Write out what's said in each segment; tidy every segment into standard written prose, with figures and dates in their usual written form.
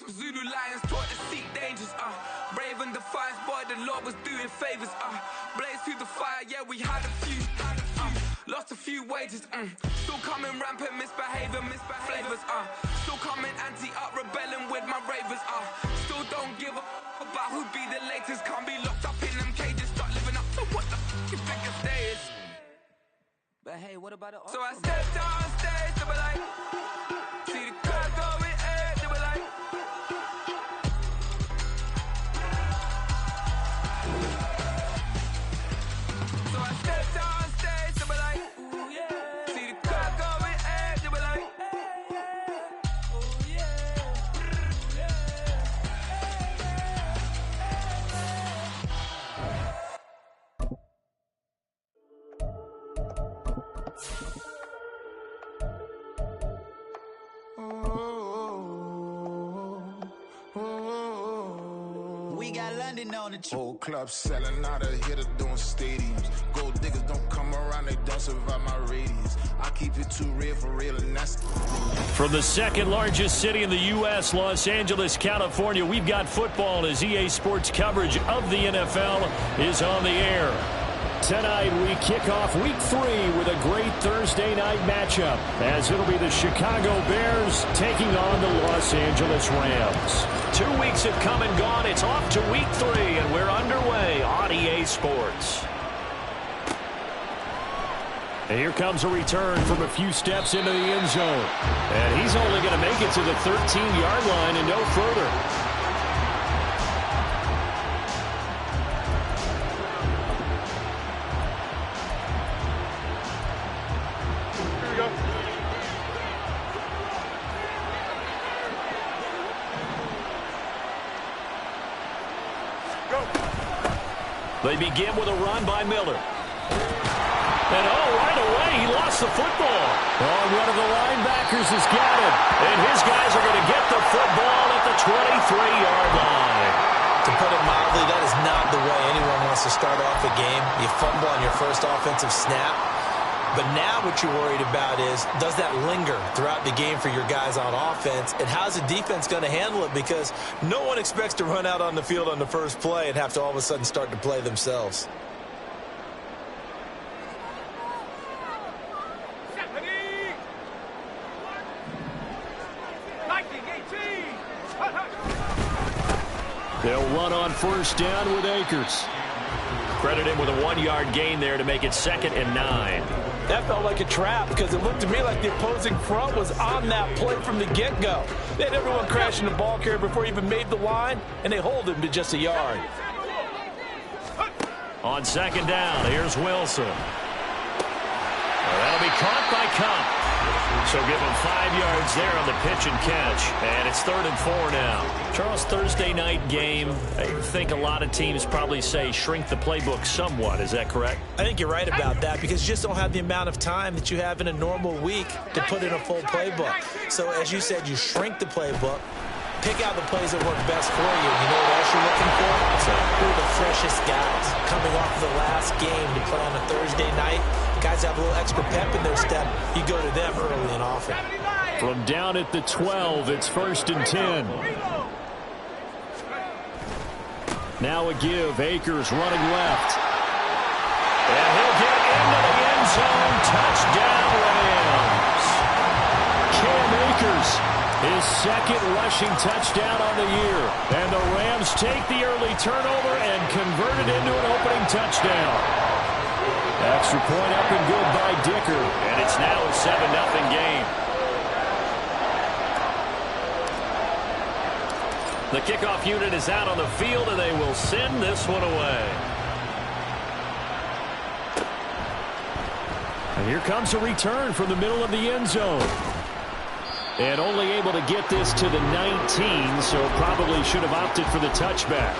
Zulu lions taught to seek dangers, brave and defiance, boy, the Lord was doing favors, blaze through the fire, yeah, we had a few, lost a few wages, still coming rampant, misbehavior, flavors, still coming anti-up, rebelling with my ravers, still don't give a about who be the latest, can't be locked up in them cages, start living up to what the you think your day is. But hey, what about it? So I stepped on stage, they were like, see the crowd going ahead, they were like, so I stepped on stage, they were like, ooh yeah, see the crowd going ahead, they were like, ooh yeah, yeah. We got London on the trip. Whole club selling out of here to doing stadiums. Gold diggers don't come around, they don't survive my radius. I keep it too real for real, and that's... From the second largest city in the U.S., Los Angeles, California, we've got football as EA Sports coverage of the NFL is on the air. Tonight, we kick off Week 3 with a great Thursday night matchup, as it'll be the Chicago Bears taking on the Los Angeles Rams. 2 weeks have come and gone. It's off to Week 3, and we're underway on EA Sports. And here comes a return from a few steps into the end zone. And he's only going to make it to the 13-yard line and no further. They begin with a run by Miller. And right away, he lost the football. One of the linebackers has got it. And his guys are going to get the football at the 23-yard line. To put it mildly, that is not the way anyone wants to start off a game. You fumble on your first offensive snap. But now what you're worried about is, does that linger throughout the game for your guys on offense? And how's the defense going to handle it? Because no one expects to run out on the field on the first play and have to all of a sudden start to play themselves. They'll run on first down with Akers. Credit him with a 1-yard gain there to make it 2nd and 9. That felt like a trap because it looked to me like the opposing front was on that play from the get-go. They had everyone crashing the ball carrier before he even made the line, and they hold him to just a yard. On 2nd down, here's Wilson. That'll be caught by Kupp. So give him 5 yards there on the pitch and catch. And it's 3rd and 4 now. Charles, Thursday night game, I think a lot of teams probably say shrink the playbook somewhat. Is that correct? I think you're right about that because you just don't have the amount of time that you have in a normal week to put in a full playbook. So as you said, you shrink the playbook, pick out the plays that work best for you. You know what else you're looking for? Who are the freshest guys coming off the last game to play on a Thursday night? Guys have a little extra pep in their step. You go to them early and often. From down at the 12, it's 1st and 10. Now a give. Akers running left. And he'll get into the end zone. Touchdown, Rams. Cam Akers, his 2nd rushing touchdown on the year. And the Rams take the early turnover and convert it into an opening touchdown. Extra point up and good by Dicker. And it's now a 7-0 game. The kickoff unit is out on the field, and they will send this one away. And here comes a return from the middle of the end zone. And only able to get this to the 19, so probably should have opted for the touchback.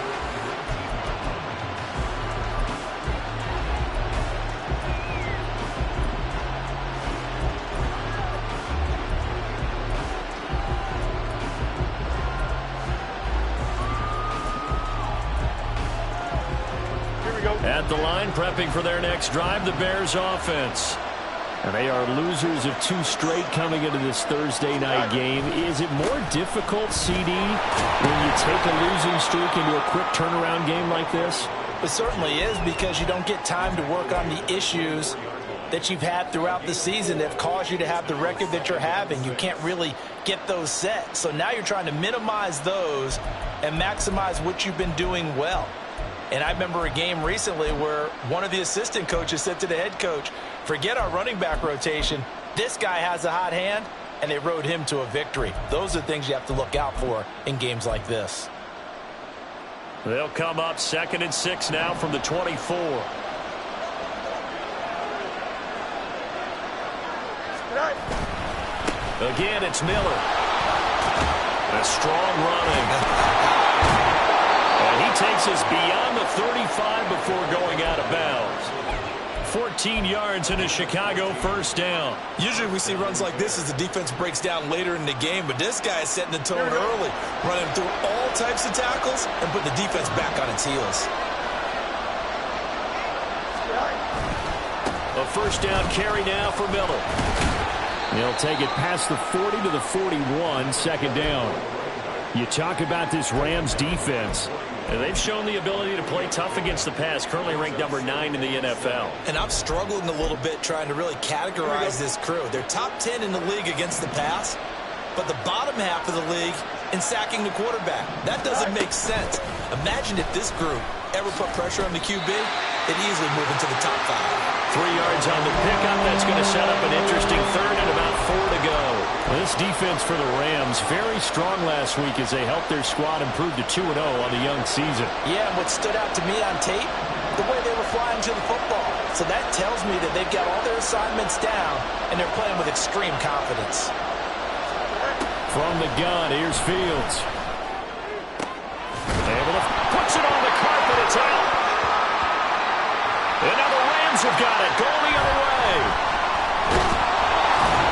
At the line, prepping for their next drive, the Bears offense. And they are losers of 2 straight coming into this Thursday night game. Is it more difficult, CD, when you take a losing streak into a quick turnaround game like this? It certainly is, because you don't get time to work on the issues that you've had throughout the season that have caused you to have the record that you're having. You can't really get those set. So now you're trying to minimize those and maximize what you've been doing well. And I remember a game recently where one of the assistant coaches said to the head coach, forget our running back rotation. This guy has a hot hand, and they rode him to a victory. Those are things you have to look out for in games like this. They'll come up 2nd and 6 now from the 24. Again, it's Miller. A strong running. And he takes us beyond the 35 before going out of bounds. 14 yards and a Chicago first down. Usually we see runs like this as the defense breaks down later in the game, but this guy is setting the tone early, running through all types of tackles and put the defense back on its heels. A first down carry now for Miller. He'll take it past the 40 to the 41, 2nd down. You talk about this Rams defense, and they've shown the ability to play tough against the pass, currently ranked number 9 in the NFL. And I'm struggling a little bit trying to really categorize this crew. They're top 10 in the league against the pass, but the bottom half of the league in sacking the quarterback. That doesn't make sense. Imagine if this group ever put pressure on the QB, they'd easily move into the top 5. 3 yards on the pickup. That's going to set up an interesting 3rd and about 4 to go. This defense for the Rams, very strong last week as they helped their squad improve to 2-0 on the young season. Yeah, and what stood out to me on tape, the way they were flying to the football. So that tells me that they've got all their assignments down, and they're playing with extreme confidence. From the gun, here's Fields. Able to puts it on the carpet. It's out. And now the Rams have got it. Going the other way.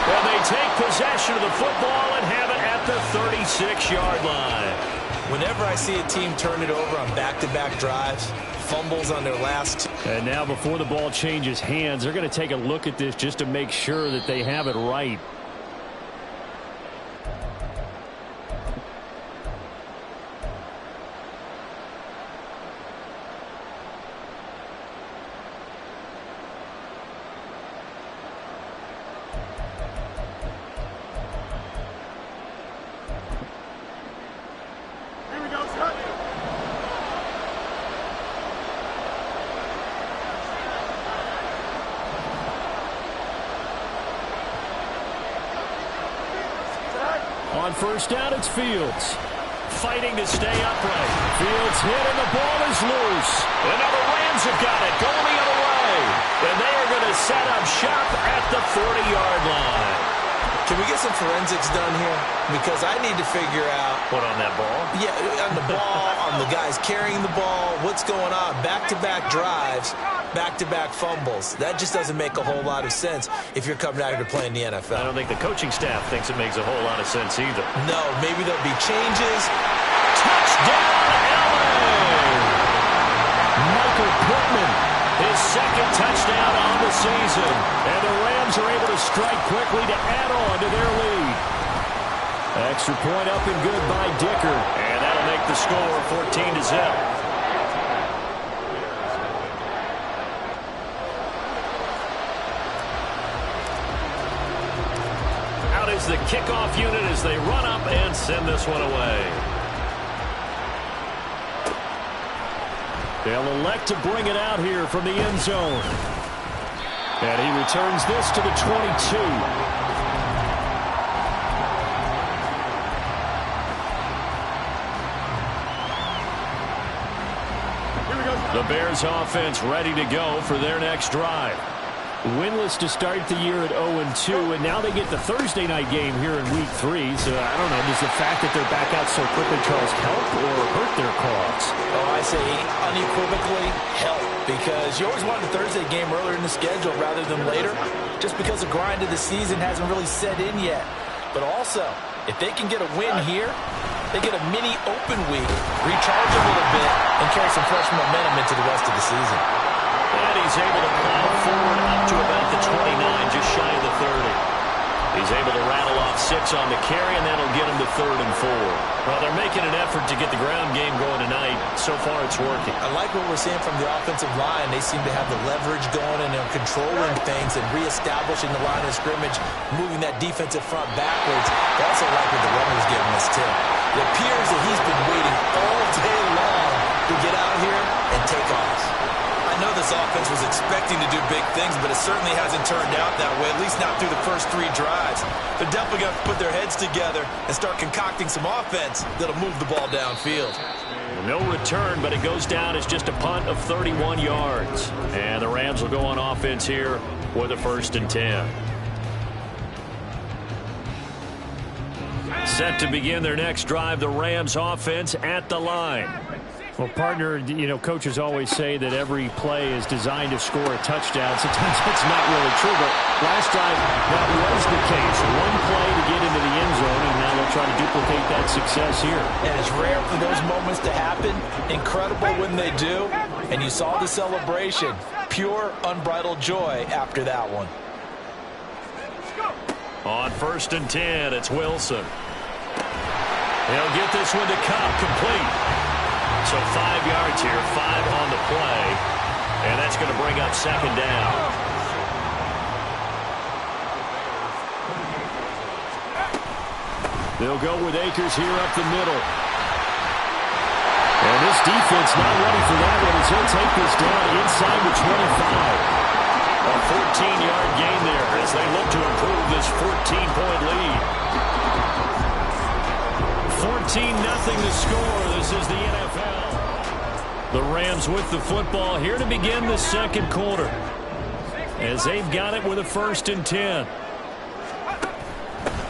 And they take possession of the football and have it at the 36-yard line. Whenever I see a team turn it over on back-to-back drives, fumbles on their last. And now before the ball changes hands, they're going to take a look at this just to make sure that they have it right. On first down, it's Fields. Fighting to stay upright. Fields hit and the ball is loose. And now the Rams have got it. Going the other way. And they are going to set up shop at the 40-yard line. Can we get some forensics done here? Because I need to figure out. What, on that ball? Yeah, on the ball, on the guys carrying the ball. What's going on? Back-to-back drives, back-to-back fumbles. That just doesn't make a whole lot of sense if you're coming out here to play in the NFL. I don't think the coaching staff thinks it makes a whole lot of sense either. No, maybe there'll be changes. Touchdown, LA! Michael Pittman, his 2nd touchdown on the season. And the Rams are able to strike quickly to add on to their lead. Extra point up and good by Dicker. And that'll make the score 14-0. Out is the kickoff unit as they run up and send this one away. They'll elect to bring it out here from the end zone. And he returns this to the 22. The Bears offense ready to go for their next drive. Winless to start the year at 0-2, and now they get the Thursday night game here in Week 3. So, I don't know, does the fact that they're back out so quickly, Charles, help or hurt their cause? Oh, I say unequivocally help, because you always want the Thursday game earlier in the schedule rather than later, just because the grind of the season hasn't really set in yet. But also, if they can get a win here, they get a mini open week, recharge a little bit, and carry some fresh momentum into the rest of the season. And he's able to plow forward up to about the 29, just shy of the 30. He's able to rattle off 6 on the carry, and that'll get him to 3rd and 4. Well, they're making an effort to get the ground game going tonight. So far, it's working. I like what we're seeing from the offensive line. They seem to have the leverage going, and they're controlling things and reestablishing the line of scrimmage, moving that defensive front backwards. I also like what the runner's giving us, too. It appears that he's been waiting all day long to get out here and take off. I know this offense was expecting to do big things, but it certainly hasn't turned out that way, at least not through the first 3 drives. They're definitely going to put their heads together and start concocting some offense that'll move the ball downfield. No return, but it goes down as just a punt of 31 yards. And the Rams will go on offense here with a 1st and 10. Set to begin their next drive, the Rams offense at the line. Well, partner, you know, coaches always say that every play is designed to score a touchdown. Sometimes that's not really true, but last drive that was the case. One play to get into the end zone, and now they'll try to duplicate that success here. And it's rare for those moments to happen. Incredible when they do. And you saw the celebration. Pure, unbridled joy after that one. On 1st and 10, it's Wilson. He'll get this one to Kupp, complete. So 5 yards here, 5 on the play, and that's going to bring up 2nd down. They'll go with Akers here up the middle. And this defense not ready for that one as he'll take this down inside the 25. A 14-yard gain there as they look to improve this 14-point lead. 14-0 the score. This is the NFL. The Rams with the football here to begin the 2nd quarter. As they've got it with a 1st and 10.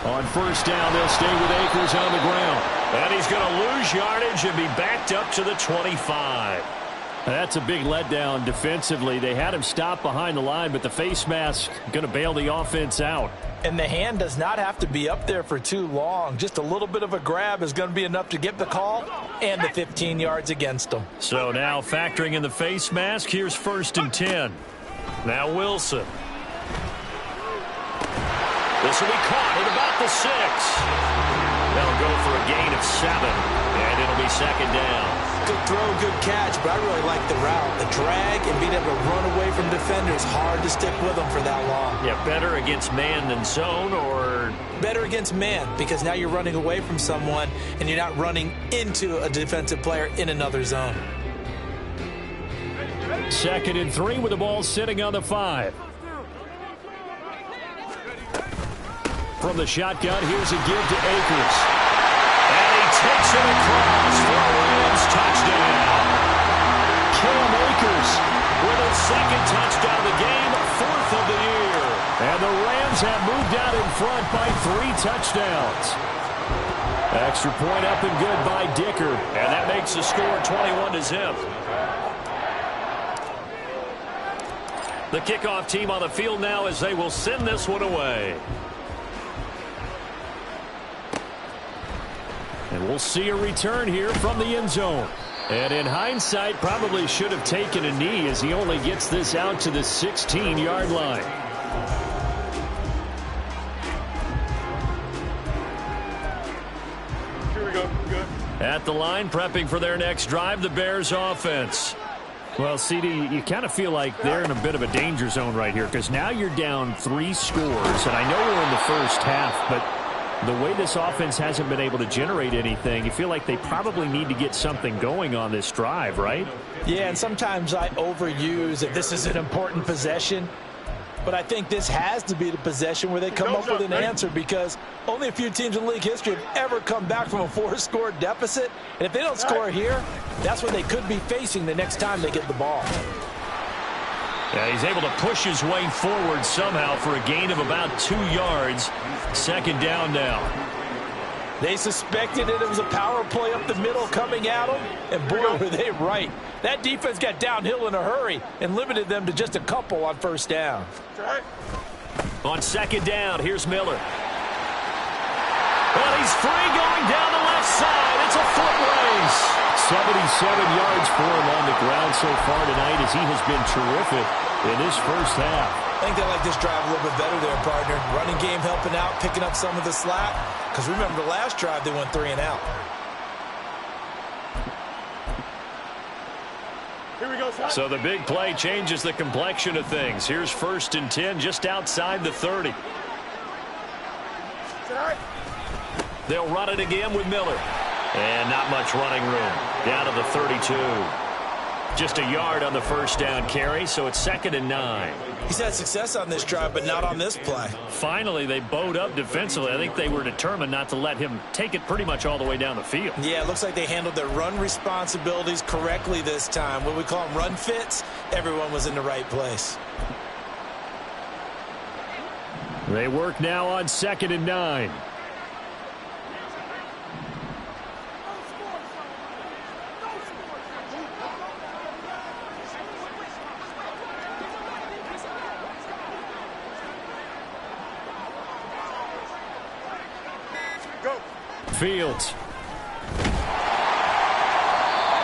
On 1st down, they'll stay with Akers on the ground. And he's going to lose yardage and be backed up to the 25. That's a big letdown defensively. They had him stop behind the line, but the face mask going to bail the offense out. And the hand does not have to be up there for too long. Just a little bit of a grab is going to be enough to get the call and the 15 yards against them. So now factoring in the face mask, here's 1st and 10. Now Wilson. This will be caught at about the 6. They'll go for a gain of 7, and it'll be 2nd down. Good throw, good catch, but I really like the route. The drag and being able to run away from defenders, hard to stick with them for that long. Yeah, better against man than zone, or? Better against man, because now you're running away from someone and you're not running into a defensive player in another zone. 2nd and 3 with the ball sitting on the 5. From the shotgun, here's a give to Akers. And he takes it across for a Rams touchdown. Cam Akers with his 2nd touchdown of the game, 4th of the year. And the Rams have moved out in front by 3 touchdowns. Extra point up and good by Dicker. And that makes the score 21-0. The kickoff team on the field now as they will send this one away. And we'll see a return here from the end zone. And in hindsight, probably should have taken a knee as he only gets this out to the 16-yard line. Here we go. Good. At the line, prepping for their next drive, the Bears offense. Well, CD, you kind of feel like they're in a bit of a danger zone right here because now you're down 3 scores. And I know we're in the first half, but the way this offense hasn't been able to generate anything, you feel like they probably need to get something going on this drive, right? Yeah, and sometimes I overuse that this is an important possession. But I think this has to be the possession where they come up with an answer because only a few teams in league history have ever come back from a 4-score deficit. And if they don't score here, that's what they could be facing the next time they get the ball. Yeah, he's able to push his way forward somehow for a gain of about 2 yards. 2nd down now. They suspected it was a power play up the middle coming at them, and boy, were they right. That defense got downhill in a hurry and limited them to just a couple on 1st down. On 2nd down, here's Miller. Well, he's free going down the left side. It's a foot race. 77 yards for him on the ground so far tonight as he has been terrific in this first half. I think they like this drive a little bit better there, partner. Running game helping out, picking up some of the slack. Because remember, the last drive, they went 3 and out. So the big play changes the complexion of things. Here's 1st and 10 just outside the 30. They'll run it again with Miller. And not much running room. Down to the 32. Just a yard on the first down carry, so it's 2nd and 9. He's had success on this drive, but not on this play. Finally, they bowed up defensively. I think they were determined not to let him take it pretty much all the way down the field. Yeah, it looks like they handled their run responsibilities correctly this time. What we call them run fits, everyone was in the right place. They work now on 2nd and 9. Fields.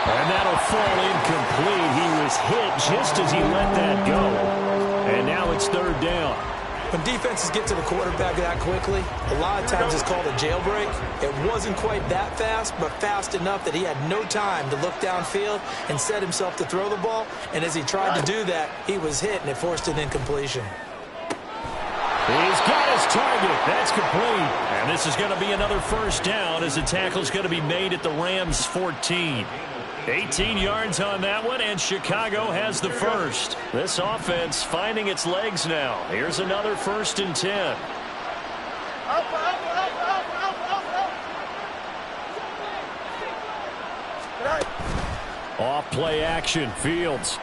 And that'll fall incomplete. He was hit just as he let that go. And now it's 3rd down. When defenses get to the quarterback that quickly, a lot of times it's called a jailbreak. It wasn't quite that fast, but fast enough that he had no time to look downfield and set himself to throw the ball. And as he tried to do that, he was hit, and it forced an incompletion. He's got his target. That's complete. And this is going to be another first down as the tackle's going to be made at the Rams' 14. 18 yards on that one, and Chicago has the first. This offense finding its legs now. Here's another 1st and 10. Off play action. Fields.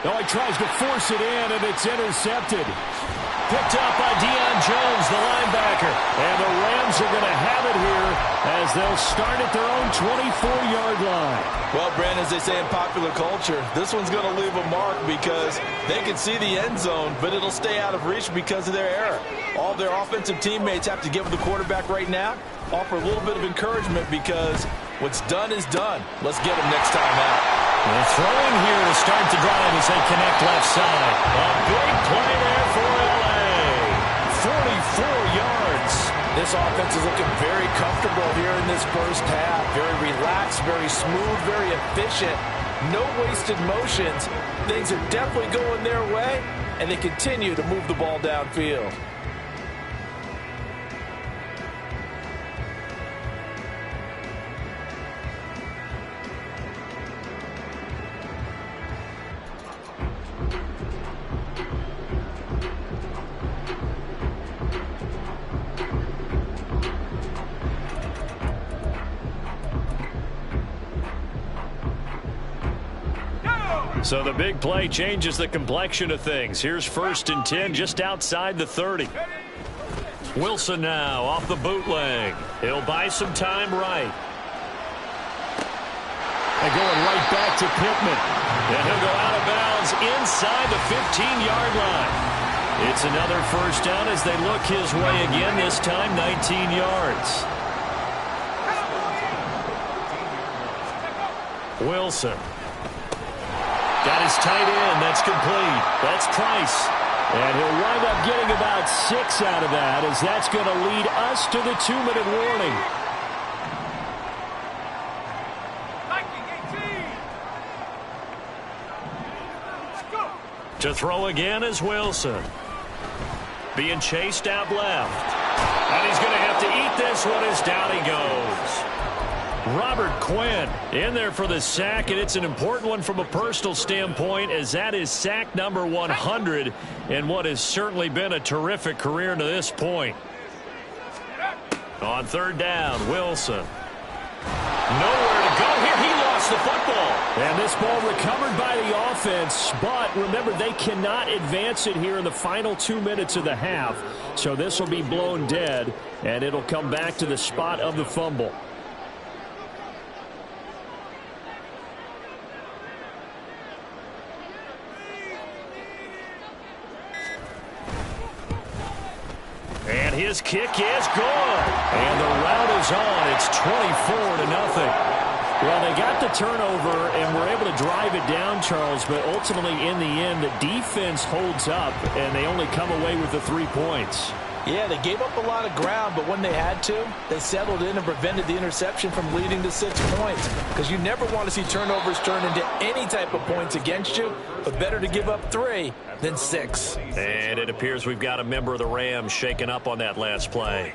Oh, he tries to force it in, and it's intercepted. Picked up by Deion Jones, the linebacker. And the Rams are going to have it here as they'll start at their own 24-yard line. Well, Brandon, as they say in popular culture, this one's going to leave a mark because they can see the end zone, but it'll stay out of reach because of their error. All their offensive teammates have to give the quarterback right now, offer a little bit of encouragement because what's done is done. Let's get them next time out. They're throwing here to start the drive as they connect left side. A big play there for L.A. 44 yards. This offense is looking very comfortable here in this first half. Very relaxed, very smooth, very efficient. No wasted motions. Things are definitely going their way, and they continue to move the ball downfield. So the big play changes the complexion of things. Here's 1st and 10 just outside the 30. Wilson now off the bootleg. He'll buy some time right. And going right back to Pittman. And he'll go out of bounds inside the 15-yard line. It's another first down as they look his way again, this time 19 yards. Wilson. Got his tight end. That's complete. That's Price. And he'll wind up getting about 6 out of that as that's going to lead us to the 2-minute warning. To throw again is Wilson. Being chased out left. And he's going to have to eat this one as down he goes. Robert Quinn in there for the sack, and it's an important one from a personal standpoint as that is sack number 100 in what has certainly been a terrific career to this point. On 3rd down, Wilson. Nowhere to go here. He lost the football. And this ball recovered by the offense, but remember, they cannot advance it here in the final 2 minutes of the half. So this will be blown dead, and it'll come back to the spot of the fumble. And his kick is good. And the rout is on. It's 24-0. Well, they got the turnover and were able to drive it down, Charles, but ultimately in the end, the defense holds up, and they only come away with the 3 points. Yeah, they gave up a lot of ground, but when they had to, they settled in and prevented the interception from leading to 6 points. Because you never want to see turnovers turn into any type of points against you, but better to give up 3 than 6. And it appears we've got a member of the Rams shaken up on that last play.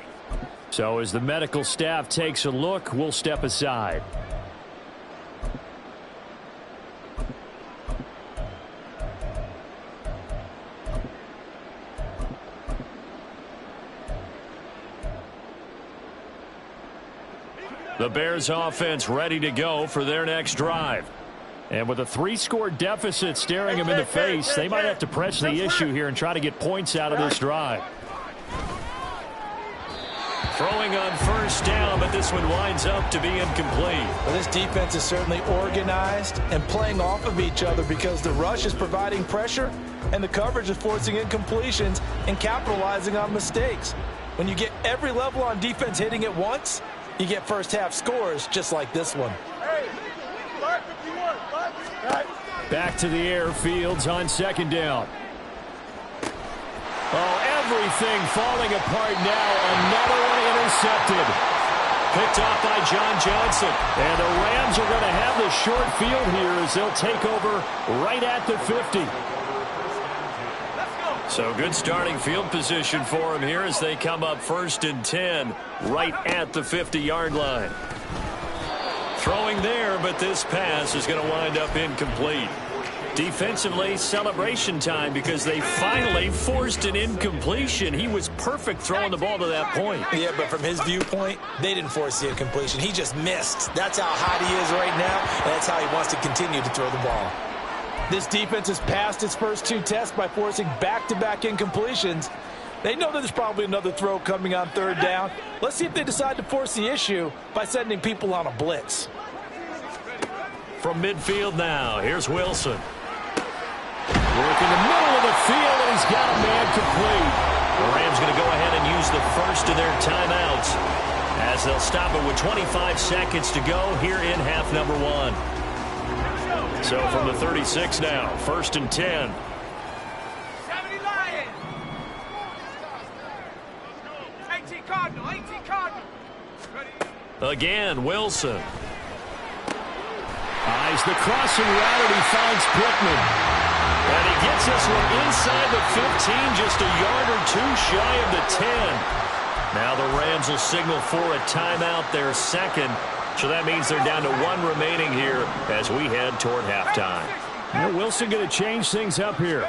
So as the medical staff takes a look, we'll step aside. The Bears offense ready to go for their next drive. And with a 3-score deficit staring them in the face, they might have to press the issue here and try to get points out of this drive. Throwing on first down, but this one winds up to be incomplete. Well, this defense is certainly organized and playing off of each other because the rush is providing pressure and the coverage is forcing incompletions and capitalizing on mistakes. When you get every level on defense hitting at once, you get first half scores just like this one. Back to the air, Fields on second down. Oh, everything falling apart now. Another one intercepted. Picked off by John Johnson. And the Rams are going to have the short field here as they'll take over right at the 50. So good starting field position for them here as they come up 1st and 10 right at the 50-yard line. Throwing there, but this pass is going to wind up incomplete. Defensively, celebration time because they finally forced an incompletion. He was perfect throwing the ball to that point. Yeah, but from his viewpoint, they didn't force the incompletion. He just missed. That's how hot he is right now, and that's how he wants to continue to throw the ball. This defense has passed its first 2 tests by forcing back-to-back incompletions. They know that there's probably another throw coming on 3rd down. Let's see if they decide to force the issue by sending people on a blitz. From midfield now, here's Wilson. Working the middle of the field, and he's got a man complete. The Rams going to go ahead and use the first of their timeouts as they'll stop it with 25 seconds to go here in half number 1. So from the 36 now, 1st and 10. Again, Wilson. Eyes the crossing route, and he finds Pittman. And he gets this one inside the 15, just a yard or 2 shy of the 10. Now the Rams will signal for a timeout, their second. So that means they're down to 1 remaining here as we head toward halftime. Now Wilson going to change things up here.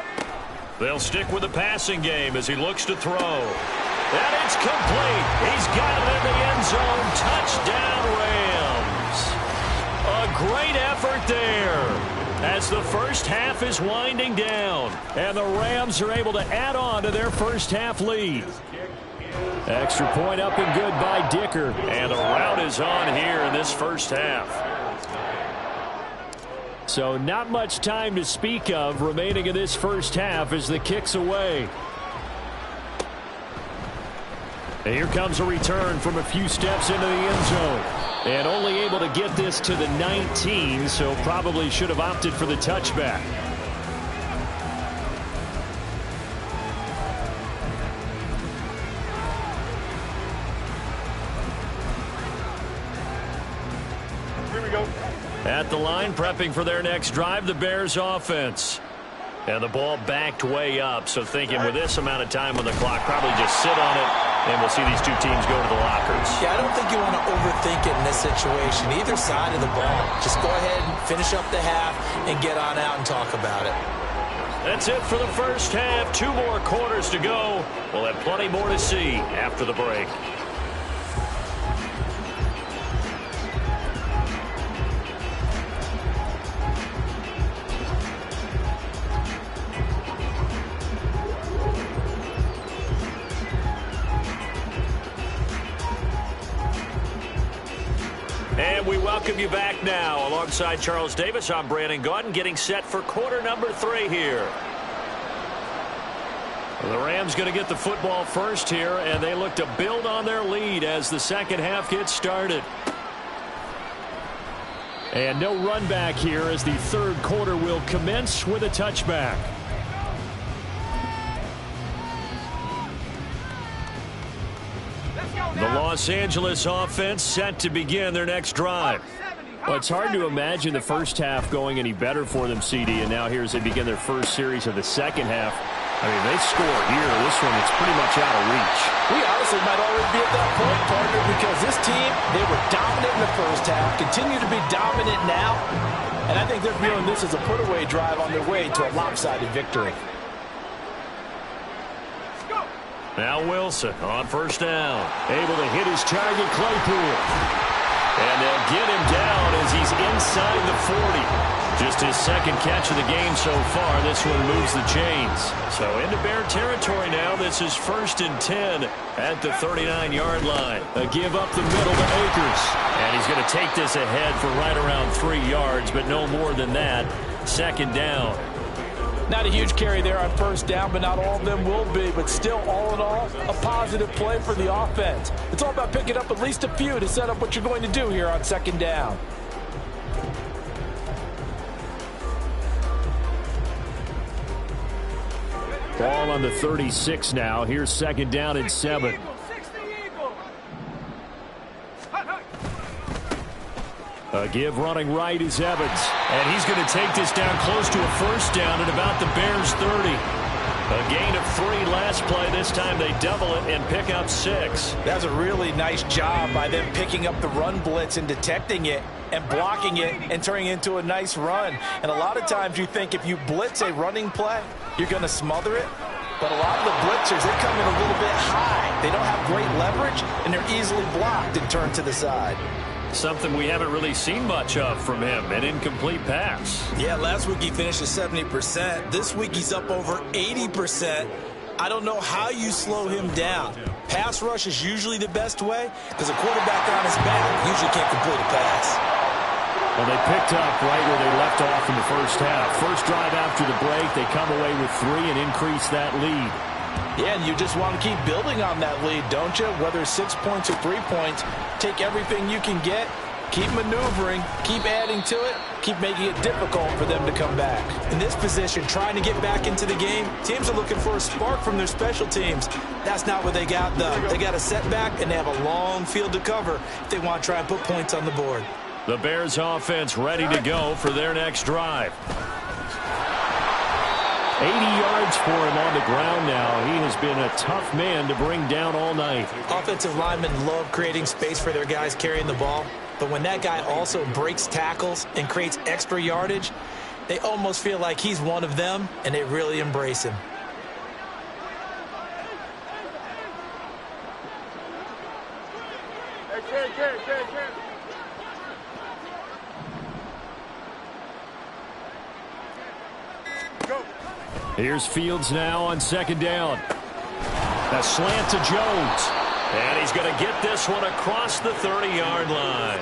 They'll stick with the passing game as he looks to throw. And it's complete. He's got it in the end zone. Touchdown, Rams. A great effort there as the first half is winding down. And the Rams are able to add on to their first half lead. Extra point up and good by Dicker. And the rout is on here in this first half. So not much time to speak of remaining in this first half as the kick's away. And here comes a return from a few steps into the end zone. And only able to get this to the 19, so probably should have opted for the touchback. At the line, prepping for their next drive, the Bears offense. And the ball backed way up, so thinking with this amount of time on the clock, probably just sit on it, and we'll see these 2 teams go to the lockers. Yeah, I don't think you want to overthink it in this situation, either side of the ball. Just go ahead and finish up the half and get on out and talk about it. That's it for the first half. 2 more quarters to go. We'll have plenty more to see after the break. And we welcome you back now. Alongside Charles Davis, I'm Brandon Gaudin, getting set for quarter number 3 here. The Rams going to get the football first here, and they look to build on their lead as the second half gets started. And no run back here as the third quarter will commence with a touchback. The Los Angeles offense set to begin their next drive. Well, it's hard to imagine the first half going any better for them, CD, and now here as they begin their first series of the second half. I mean, they score here. This one, it's pretty much out of reach. We honestly might already be at that point, partner, because this team, they were dominant in the first half, continue to be dominant now, and I think they're viewing this as a put-away drive on their way to a lopsided victory. Now Wilson on first down, able to hit his target, Claypool. And they'll get him down as he's inside the 40. Just his second catch of the game so far. This one moves the chains. So into Bear territory now. This is 1st and 10 at the 39-yard line. A give up the middle to Akers. And he's going to take this ahead for right around 3 yards, but no more than that. Second down. Not a huge carry there on first down, but not all of them will be. But still, all in all, a positive play for the offense. It's all about picking up at least a few to set up what you're going to do here on second down. Ball on the 36 now. Here's second down and 7. A give running right is Evans. And he's going to take this down close to a first down at about the Bears' 30. A gain of 3 last play. This time they double it and pick up 6. That's a really nice job by them picking up the run blitz and detecting it and blocking it and turning it into a nice run. And a lot of times you think if you blitz a running play, you're going to smother it. But a lot of the blitzers, they come in a little bit high. They don't have great leverage, and they're easily blocked and turned to the side. Something we haven't really seen much of from him, an incomplete pass. Yeah, last week he finished at 70%. This week he's up over 80%. I don't know how you slow him down. Pass rush is usually the best way because a quarterback on his back usually can't complete a pass. Well, they picked up right where they left off in the first half. First drive after the break, they come away with 3 and increase that lead. Yeah, and you just want to keep building on that lead, don't you? Whether it's 6 points or 3 points, take everything you can get, keep maneuvering, keep adding to it, keep making it difficult for them to come back. In this position, trying to get back into the game, teams are looking for a spark from their special teams. That's not what they got, though. They got a setback, and they have a long field to cover if they want to try and put points on the board. The Bears offense ready to go for their next drive. 80 yards for him on the ground now. He has been a tough man to bring down all night. Offensive linemen love creating space for their guys carrying the ball. But when that guy also breaks tackles and creates extra yardage, they almost feel like he's one of them, and they really embrace him. Here's Fields now on second down. A slant to Jones. And he's going to get this one across the 30-yard line.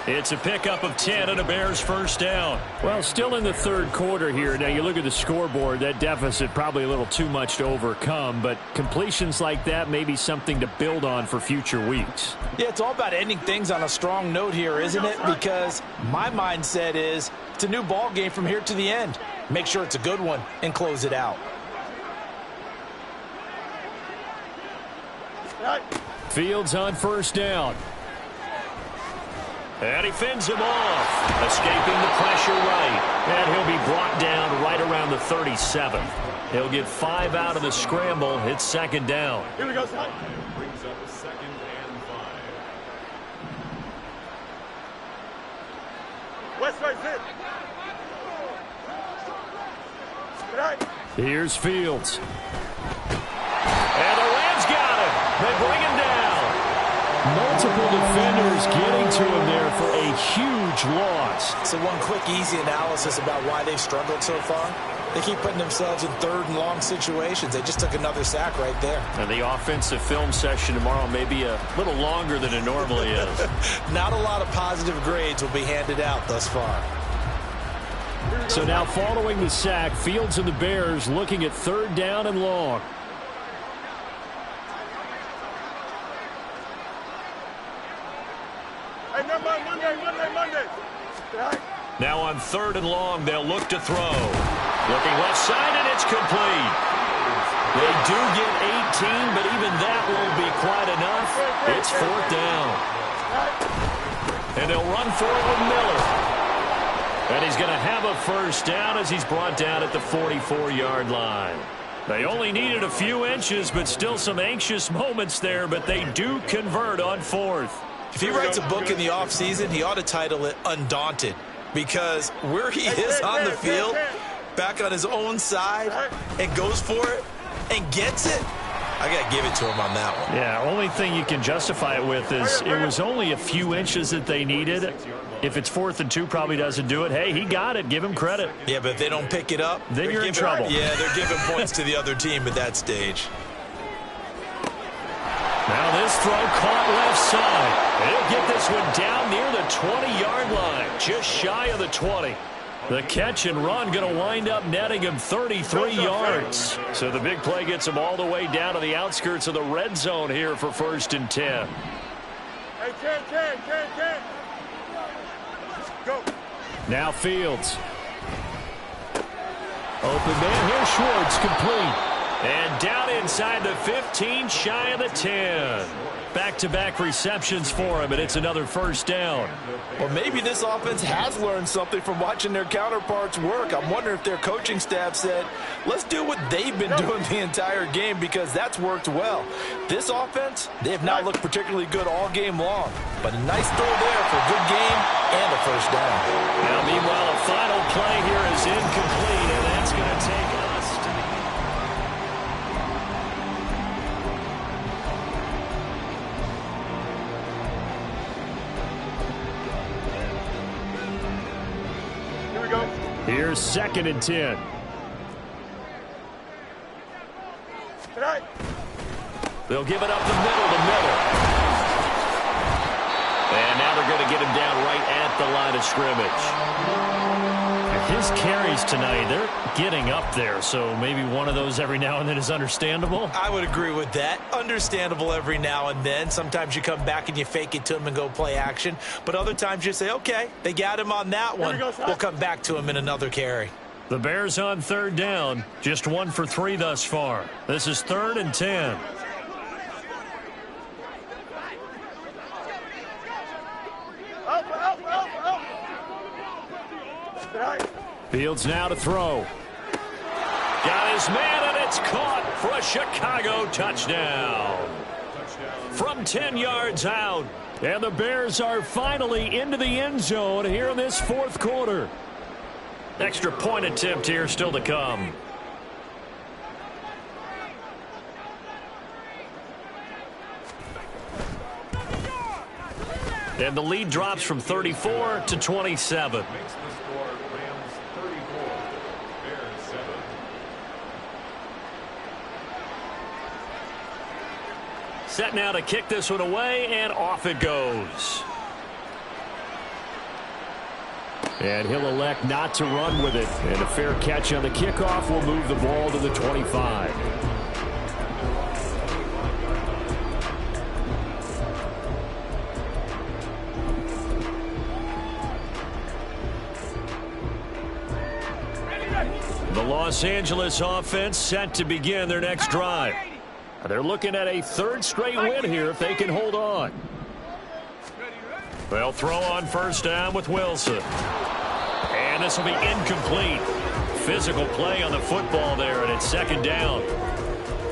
It's a pickup of 10 and a Bears first down. Well, still in the third quarter here. Now, you look at the scoreboard, that deficit probably a little too much to overcome, but completions like that may be something to build on for future weeks. Yeah, it's all about ending things on a strong note here, isn't it? Because my mindset is it's a new ball game from here to the end. Make sure it's a good one and close it out. Fields on first down. And he fends him off, escaping the pressure right. And he'll be brought down right around the 37. He'll get 5 out of the scramble. It's second down. Here we go, son. Brings up a 2nd and 5. West side's hit. Here's Fields. And the Rams got him. They bring him down. Multiple defenders getting to him there for a huge loss. So one quick, easy analysis about why they've struggled so far. They keep putting themselves in 3rd and long situations. They just took another sack right there. And the offensive film session tomorrow may be a little longer than it normally is. Not a lot of positive grades will be handed out thus far. So now following the sack, Fields and the Bears looking at 3rd down and long. Hey, Monday. Now on 3rd and long, they'll look to throw. Looking left side, and it's complete. They do get 18, but even that won't be quite enough. It's 4th down. And they'll run for it with Miller. And he's going to have a 1st down as he's brought down at the 44-yard line. They only needed a few inches, but still some anxious moments there, but they do convert on 4th. If he writes a book in the offseason, he ought to title it Undaunted, because where he is on the field, back on his own side, and goes for it and gets it, I got to give it to him on that one. Yeah, only thing you can justify it with is it was only a few inches that they needed. If it's 4th and 2, probably doesn't do it. Hey, he got it. Give him credit. Yeah, but if they don't pick it up, then you're in trouble. Yeah, they're giving points to the other team at that stage. Now this throw caught left side. He'll get this one down near the 20-yard line, just shy of the 20. The catch and run going to wind up netting him 33 yards. So the big play gets him all the way down to the outskirts of the red zone here for 1st and 10. Hey, 10. Go. Now Fields. Open man, here's Schwartz, complete. And down inside the 15, shy of the 10. Back-to-back receptions for him, and it's another 1st down. Well, maybe this offense has learned something from watching their counterparts work. I'm wondering if their coaching staff said, let's do what they've been doing the entire game, because that's worked well. This offense, they have not looked particularly good all game long. But a nice throw there for a good game and a 1st down. Now, meanwhile, a final play here is incomplete, and that's going to take us to the... Here we go. Here's 2nd and 10. Tonight. They'll give it up the middle to Miller. And now they're going to get him down right at the line of scrimmage. His carries tonight, they're getting up there, so maybe one of those every now and then is understandable. I would agree with that. Understandable every now and then. Sometimes you come back and you fake it to him and go play action. But other times you say, okay, they got him on that one. We'll come back to him in another carry. The Bears on 3rd down, just 1 for 3 thus far. This is 3rd and 10. Fields now to throw. Got his man, and it's caught for a Chicago touchdown. From 10 yards out. And the Bears are finally into the end zone here in this 4th quarter. Extra point attempt here still to come. And the lead drops from 34 to 27. Set now to kick this one away, and off it goes. And he'll elect not to run with it. And a fair catch on the kickoff will move the ball to the 25. The Los Angeles offense set to begin their next drive. They're looking at a 3rd straight win here if they can hold on. They'll throw on 1st down with Wilson. And this will be incomplete. Physical play on the football there, and it's 2nd down.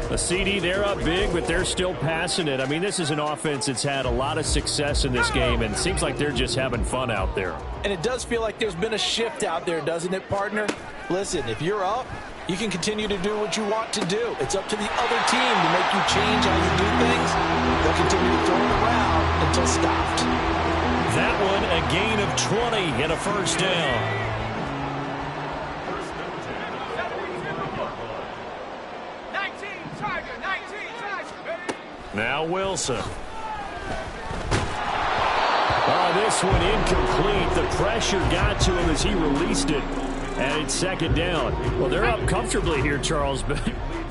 The CD, they're up big, but they're still passing it. I mean, this is an offense that's had a lot of success in this game, and it seems like they're just having fun out there. And it does feel like there's been a shift out there, doesn't it, partner? Listen, if you're up, you can continue to do what you want to do. It's up to the other team to make you change how you do things. They'll continue to throw it around until stopped. That one, a gain of 20 and a 1st down. Now Wilson. Oh, this one incomplete. The pressure got to him as he released it. And it's second down. Well, they're up comfortably here, Charles, but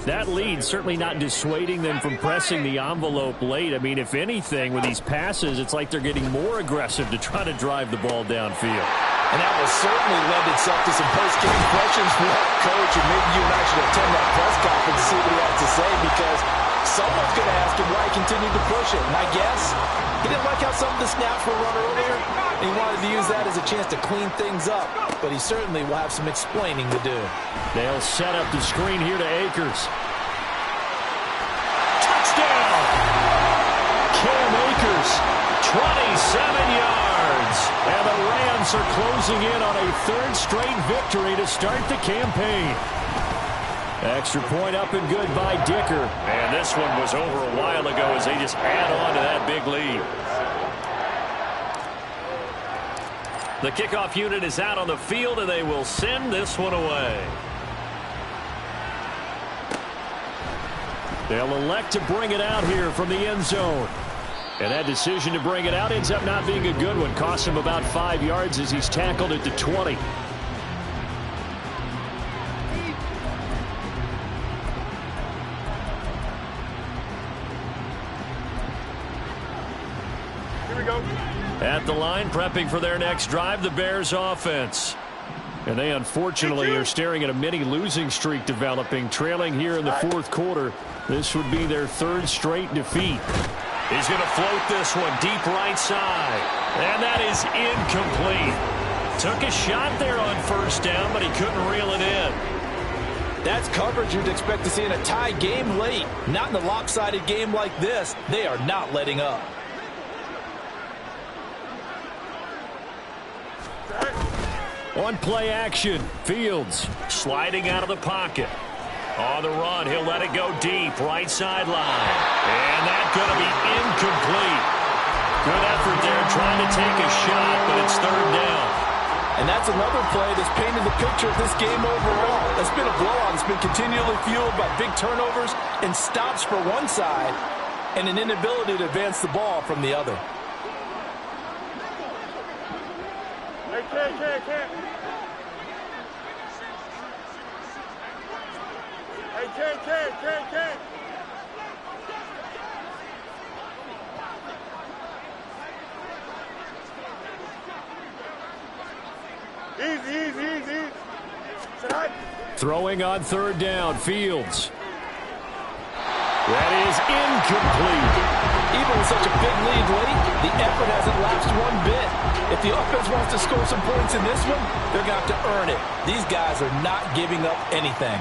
that lead certainly not dissuading them from pressing the envelope late. I mean, if anything, with these passes, it's like they're getting more aggressive to try to drive the ball downfield. And that will certainly lend itself to some post-game questions for that coach, and maybe you and I should attend that press conference to see what he has to say, because someone's going to ask him why he continued to push it. And I guess he didn't like how some of the snaps were run earlier, and he wanted to use that as a chance to clean things up. But he certainly will have some explaining to do. They'll set up the screen here to Akers. Touchdown! Cam Akers, 27 yards. And the Rams are closing in on a third straight victory to start the campaign. Extra point up and good by Dicker. And this one was over a while ago as they just add on to that big lead. The kickoff unit is out on the field, and they will send this one away. They'll elect to bring it out here from the end zone. And that decision to bring it out ends up not being a good one. Costs him about 5 yards as he's tackled at the 20. Here we go. At the line, prepping for their next drive, the Bears offense. And they unfortunately are staring at a mini losing streak developing, trailing here in the fourth quarter. This would be their third straight defeat. He's going to float this one deep right side. And that is incomplete. Took a shot there on first down, but he couldn't reel it in. That's coverage you'd expect to see in a tie game late. Not in a lopsided game like this. They are not letting up. On play action, Fields sliding out of the pocket. On the run, he'll let it go deep, right sideline. And that's going to be incomplete. Good effort there, trying to take a shot, but it's third down. And that's another play that's painted the picture of this game overall. That's been a blowout. It's been continually fueled by big turnovers and stops for one side and an inability to advance the ball from the other. Hey, Ken. Hey, Ken. Easy. Throwing on third down, Fields. That is incomplete. Even with such a big lead late, the effort hasn't lapsed one bit. If the offense wants to score some points in this one, they're going to have to earn it. These guys are not giving up anything.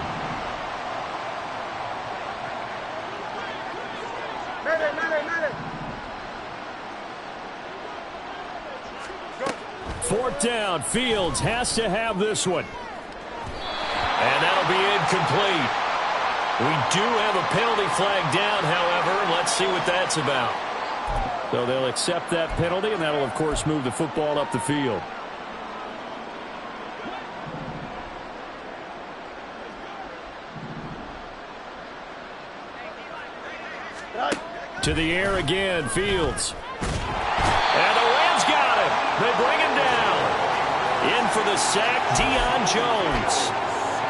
Fourth down, Fields has to have this one. And that'll be incomplete. We do have a penalty flag down, however. Let's see what that's about. So they'll accept that penalty, and that'll, of course, move the football up the field. To the air again, Fields. And the Rams got him. They bring him down. In for the sack, Deion Jones.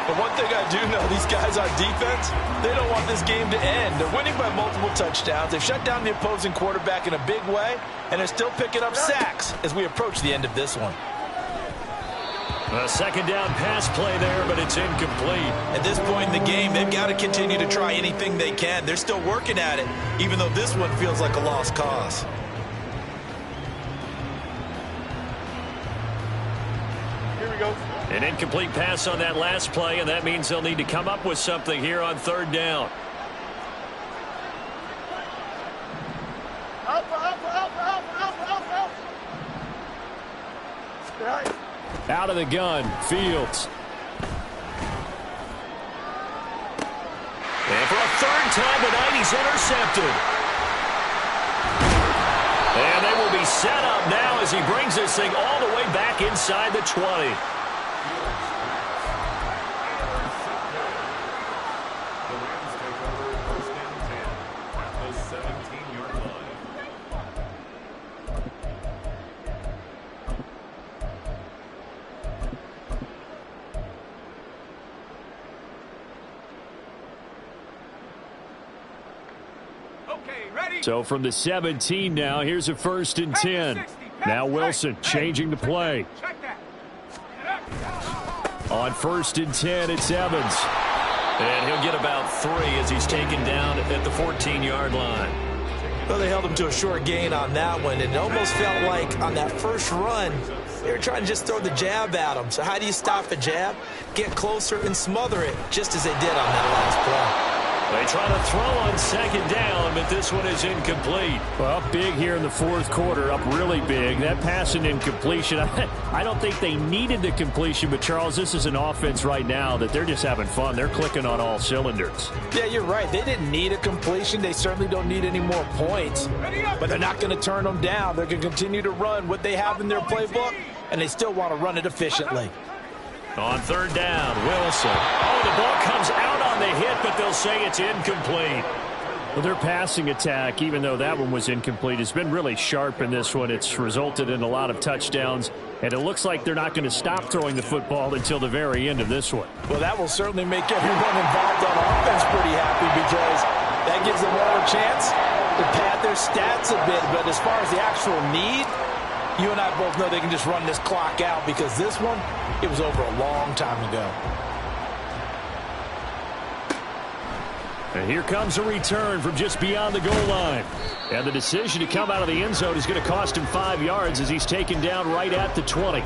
But one thing I do know, these guys on defense, they don't want this game to end. They're winning by multiple touchdowns. They've shut down the opposing quarterback in a big way, and they're still picking up sacks as we approach the end of this one. A second down pass play there, but it's incomplete. At this point in the game, they've got to continue to try anything they can. They're still working at it, even though this one feels like a lost cause. Here we go. An incomplete pass on that last play, and that means they'll need to come up with something here on third down. Out of the gun, Fields. And for a third time tonight, he's intercepted. And they will be set up now as he brings this thing all the way back inside the 20. So from the 17 now, here's a 1st and 10. Now Wilson changing the play. On 1st and 10, it's Evans. And he'll get about 3 as he's taken down at the 14-yard line. Well, they held him to a short gain on that one. And it almost felt like on that first run, they were trying to just throw the jab at him. So how do you stop a jab? Get closer and smother it, just as they did on that last play. They try to throw on 2nd down, but this one is incomplete. Well, big here in the 4th quarter, up really big. That pass and incompletion, I don't think they needed the completion, but Charles, this is an offense right now that they're just having fun. They're clicking on all cylinders. Yeah, you're right. They didn't need a completion. They certainly don't need any more points, but they're not going to turn them down. They're going to continue to run what they have in their playbook, and they still want to run it efficiently. On 3rd down, Wilson. Oh, the ball comes out on the hit, but they'll say it's incomplete. Well, their passing attack, even though that one was incomplete, has been really sharp in this one. It's resulted in a lot of touchdowns, and it looks like they're not going to stop throwing the football until the very end of this one. Well, that will certainly make everyone involved on offense pretty happy because that gives them all a chance to pad their stats a bit. But as far as the actual need, you and I both know they can just run this clock out because this one, it was over a long time ago. And here comes a return from just beyond the goal line. And the decision to come out of the end zone is going to cost him 5 yards as he's taken down right at the 20.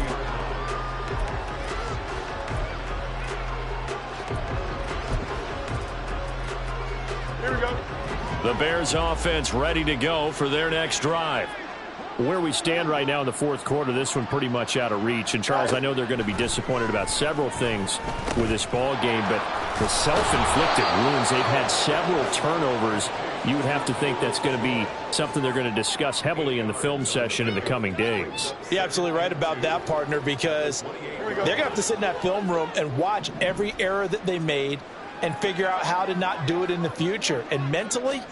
Here we go. The Bears offense ready to go for their next drive. Where we stand right now in the 4th quarter, this one pretty much out of reach. And, Charles, I know they're going to be disappointed about several things with this ball game, but the self-inflicted wounds, they've had several turnovers. You would have to think that's going to be something they're going to discuss heavily in the film session in the coming days. You're absolutely right about that, partner, because they're going to have to sit in that film room and watch every error that they made and figure out how to not do it in the future. And mentally,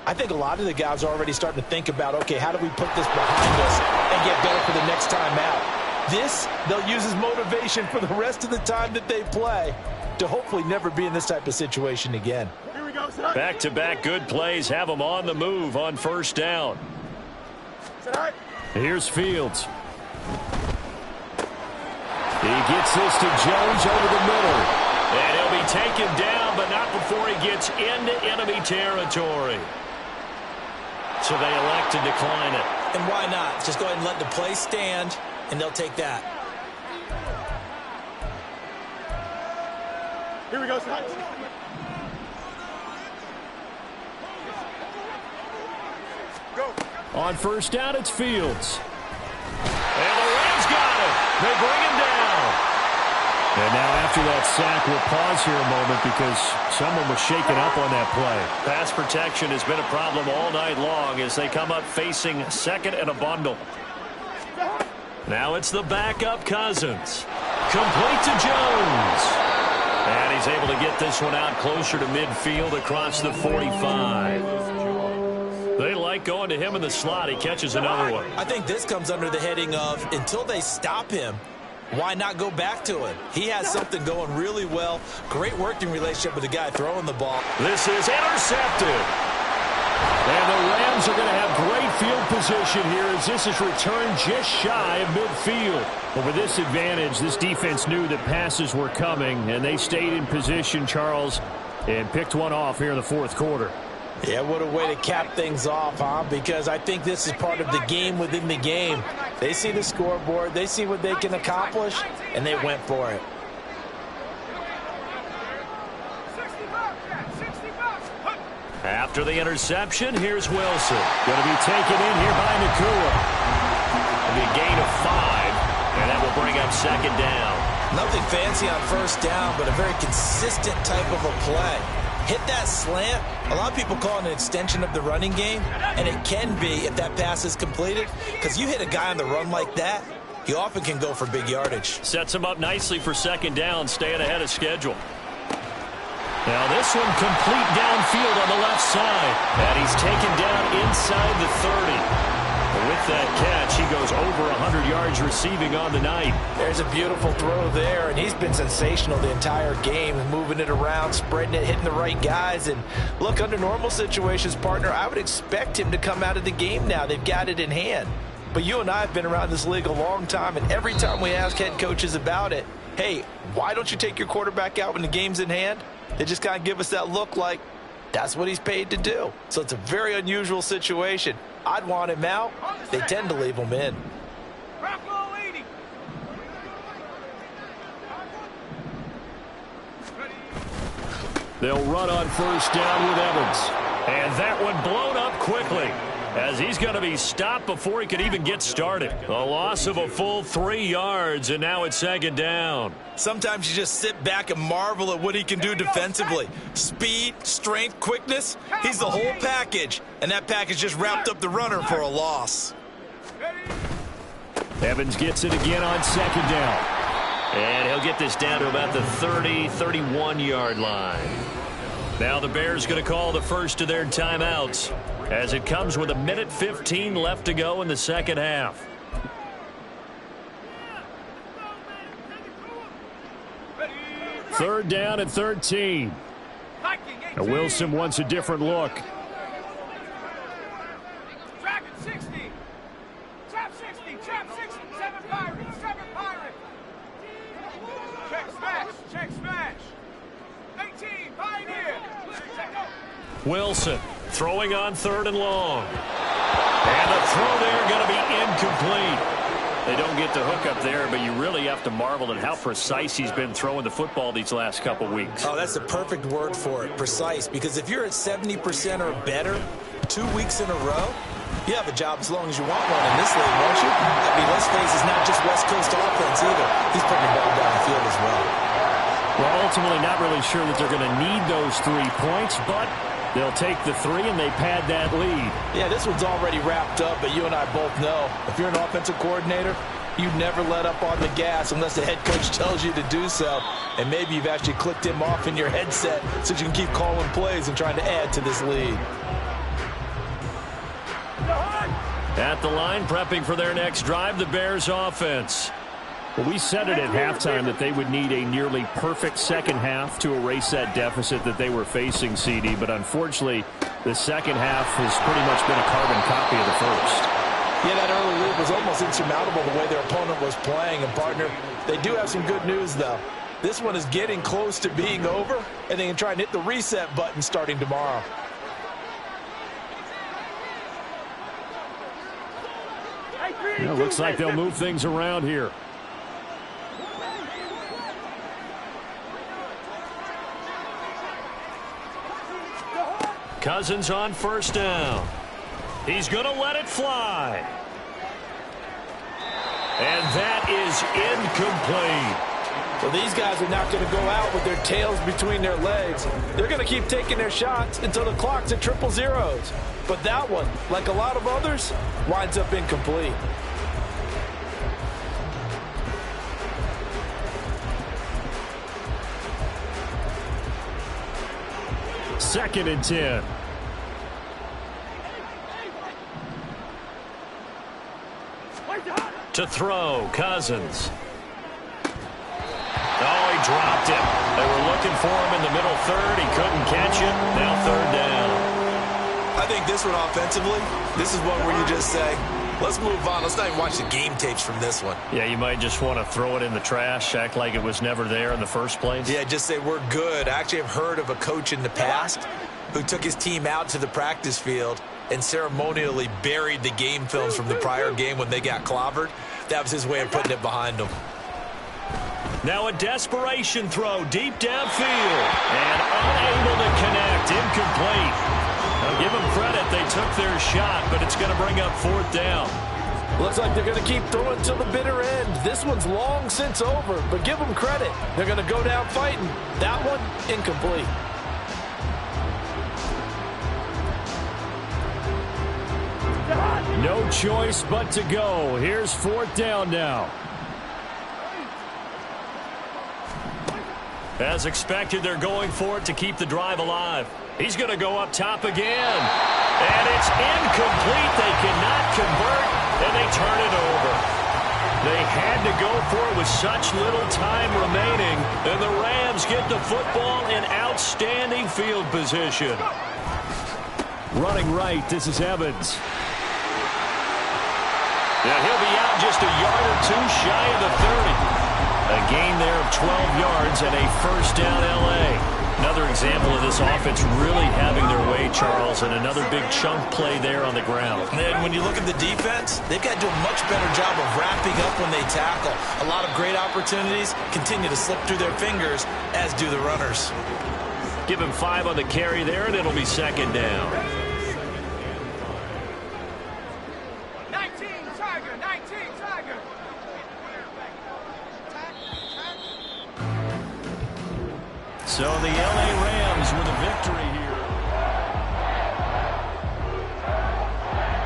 I think a lot of the guys are already starting to think about, okay, how do we put this behind us and get better for the next time out? This, they'll use as motivation for the rest of the time that they play to hopefully never be in this type of situation again. Here we go, son. Back-to-back good plays have them on the move on 1st down. Here's Fields. He gets this to Jones over the middle. And he'll be taken down, but not before he gets into enemy territory. So they elect to decline it. And why not? Just go ahead and let the play stand, and they'll take that. Here we go, son. Go. On 1st down, it's Fields. And the Rams got him. They bring him down. And now after that sack, we'll pause here a moment because someone was shaken up on that play. Pass protection has been a problem all night long as they come up facing 2nd and a bundle. Now it's the backup Cousins. Complete to Jones. And he's able to get this one out closer to midfield across the 45. They like going to him in the slot. He catches another one. I think this comes under the heading of until they stop him, why not go back to him? He has something going really well. Great working relationship with the guy throwing the ball. This is intercepted. And the Rams are going to have great field position here as this is returned just shy of midfield. But with this advantage, this defense knew that passes were coming, and they stayed in position, Charles, and picked one off here in the 4th quarter. Yeah, what a way to cap things off, huh? Because I think this is part of the game within the game. They see the scoreboard, they see what they can accomplish, and they went for it. After the interception, here's Wilson. Going to be taken in here by Nakua. It'll be a gain of 5, and that will bring up 2nd down. Nothing fancy on 1st down, but a very consistent type of a play. Hit that slant. A lot of people call it an extension of the running game, and it can be if that pass is completed, because you hit a guy on the run like that, he often can go for big yardage. Sets him up nicely for 2nd down, staying ahead of schedule. Now this one complete downfield on the left side, and he's taken down inside the 30. with that catch, he goes over 100 yards receiving on the night. There's a beautiful throw there, and he's been sensational the entire game, moving it around, spreading it, hitting the right guys. And look, under normal situations, partner, I would expect him to come out of the game now. They've got it in hand. But you and I have been around this league a long time, and every time we ask head coaches about it, hey, why don't you take your quarterback out when the game's in hand? They just kind of give us that look like that's what he's paid to do. So it's a very unusual situation. I'd want him out. They tend to leave him in. They'll run on first down with Evans. And that one blown up quickly, as he's going to be stopped before he could even get started. A loss of a full 3 yards, and now it's second down. Sometimes you just sit back and marvel at what he can do defensively. Speed, strength, quickness, he's the whole package. And that package just wrapped up the runner for a loss. Evans gets it again on second down. And he'll get this down to about the 30, 31-yard line. Now the Bears going to call the first of their timeouts, as it comes with 1:15 left to go in the second half. Third down and 13. Now Wilson wants a different look. Trap 60. Trap 60. Trap 60. 7 Pirates. 7 Pirates. Check smash. Check smash. 18. Pioneer. Wilson throwing on third and long. And the throw there going to be incomplete. They don't get the hook up there, but you really have to marvel at how precise he's been throwing the football these last couple weeks. Oh, that's the perfect word for it, precise, because if you're at 70% or better 2 weeks in a row, you have a job as long as you want one in this league, won't you? I mean, let's face it, it's not just West Coast offense either. He's putting the ball down the field as well. Well, ultimately not really sure that they're going to need those 3 points, but they'll take the 3 and they pad that lead. Yeah, this one's already wrapped up, but you and I both know if you're an offensive coordinator, you never let up on the gas unless the head coach tells you to do so. And maybe you've actually clicked him off in your headset so you can keep calling plays and trying to add to this lead. At the line, prepping for their next drive, the Bears offense. Well, we said it at halftime that they would need a nearly perfect second half to erase that deficit that they were facing, CD. But unfortunately, the second half has pretty much been a carbon copy of the first. Yeah, that early lead was almost insurmountable the way their opponent was playing. And, partner, they do have some good news, though. This one is getting close to being over, and they can try and hit the reset button starting tomorrow. Yeah, looks like they'll move things around here. Cousins on first down. He's going to let it fly. And that is incomplete. Well, these guys are not going to go out with their tails between their legs. They're going to keep taking their shots until the clock's at 000. But that one, like a lot of others, winds up incomplete. Second and 10. To throw, Cousins. Oh, he dropped it. They were looking for him in the middle third. He couldn't catch it. Now third down. I think this one offensively, this is one where you just say, let's move on. Let's not even watch the game tapes from this one. Yeah, you might just want to throw it in the trash, act like it was never there in the first place. Yeah, just say we're good. I actually have heard of a coach in the past who took his team out to the practice field and ceremonially buried the game films from the prior game when they got clobbered. That was his way of putting it behind them. Now a desperation throw deep downfield. And unable to connect. Incomplete. Now give them credit. They took their shot, but it's going to bring up fourth down. Looks like they're going to keep throwing till the bitter end. This one's long since over, but give them credit. They're going to go down fighting. That one, incomplete. No choice but to go. Here's fourth down now. As expected, they're going for it to keep the drive alive. He's going to go up top again. And it's incomplete. They cannot convert, and they turn it over. They had to go for it with such little time remaining, and the Rams get the football in outstanding field position. Running right, this is Evans. Now he'll be out just a yard or two shy of the 30. A gain there of 12 yards and a first down L.A. Another example of this offense really having their way, Charles, and another big chunk play there on the ground. And then when you look at the defense, they've got to do a much better job of wrapping up when they tackle. A lot of great opportunities continue to slip through their fingers, as do the runners. Give him 5 on the carry there, and it'll be second down. 19, Tiger, 19, Tiger. So the L.A. Rams with a victory here.